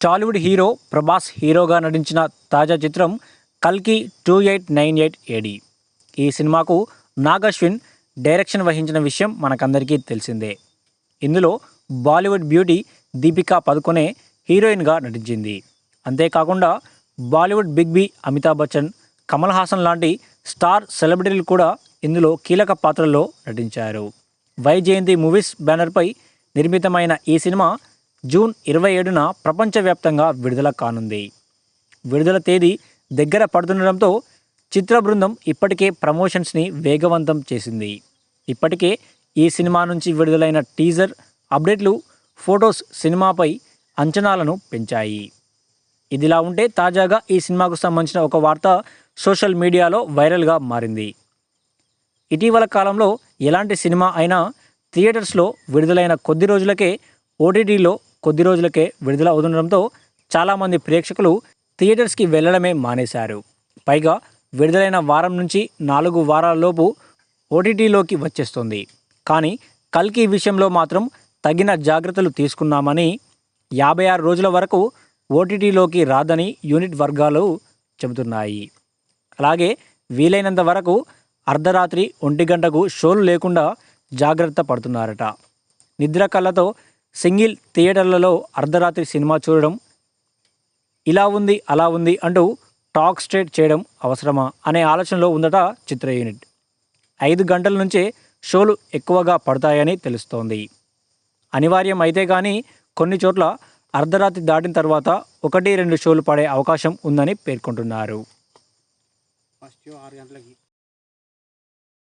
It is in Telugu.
టాలీవుడ్ హీరో ప్రభాస్ హీరోగా నటించిన తాజా చిత్రం కల్కి 2898 ఏడి. ఈ సినిమాకు నాగ్ అశ్విన్ డైరెక్షన్ వహించిన విషయం మనకందరికీ తెలిసిందే. ఇందులో బాలీవుడ్ బ్యూటీ దీపికా పదుకొనే హీరోయిన్గా నటించింది. అంతేకాకుండా బాలీవుడ్ బిగ్ బి అమితాబ్ బచ్చన్, కమల్ హాసన్ లాంటి స్టార్ సెలబ్రిటీలు కూడా ఇందులో కీలక పాత్రల్లో నటించారు. వైజయంతి మూవీస్ బ్యానర్పై నిర్మితమైన ఈ సినిమా జూన్ 27న ప్రపంచవ్యాప్తంగా విడుదల కానుంది. విడుదల తేదీ దగ్గర పడుతుండడంతో చిత్ర బృందం ఇప్పటికే ప్రమోషన్స్ని వేగవంతం చేసింది. ఇప్పటికే ఈ సినిమా నుంచి విడుదలైన టీజర్, అప్డేట్లు, ఫొటోస్ సినిమాపై అంచనాలను పెంచాయి. ఇదిలా ఉంటే తాజాగా ఈ సినిమాకు సంబంధించిన ఒక వార్త సోషల్ మీడియాలో వైరల్గా మారింది. ఇటీవల కాలంలో ఎలాంటి సినిమా అయినా థియేటర్స్లో విడుదలైన కొద్ది రోజులకే ఓటీటీలో కొద్ది రోజులకే విడుదల అవుతుండడంతో చాలామంది ప్రేక్షకులు థియేటర్స్కి వెళ్ళడమే మానేశారు. పైగా విడుదలైన వారం నుంచి 4 వారాలలోపు ఓటీటీలోకి వచ్చేస్తుంది. కానీ కల్కి విషయంలో మాత్రం తగిన జాగ్రత్తలు తీసుకున్నామని, 56 రోజుల వరకు ఓటీటీలోకి రాదని యూనిట్ వర్గాలు చెబుతున్నాయి. అలాగే వీలైనంత వరకు అర్ధరాత్రి 1 గంటకు షోలు లేకుండా జాగ్రత్త పడుతున్నారట. నిద్ర కళ్ళతో సింగిల్ థియేటర్లలో అర్ధరాత్రి సినిమా చూడడం, ఇలా ఉంది అలా ఉంది అంటూ టాక్ స్ట్రేట్ చేయడం అవసరమా అనే ఆలోచనలో ఉందట చిత్ర యూనిట్. 5 గంటల నుంచే షోలు ఎక్కువగా పడతాయని తెలుస్తోంది. అనివార్యం అయితే కానీ కొన్ని చోట్ల అర్ధరాత్రి దాటిన తర్వాత 1-2 షోలు పడే అవకాశం ఉందని పేర్కొంటున్నారు. ఫస్ట్ 6 గంటలకి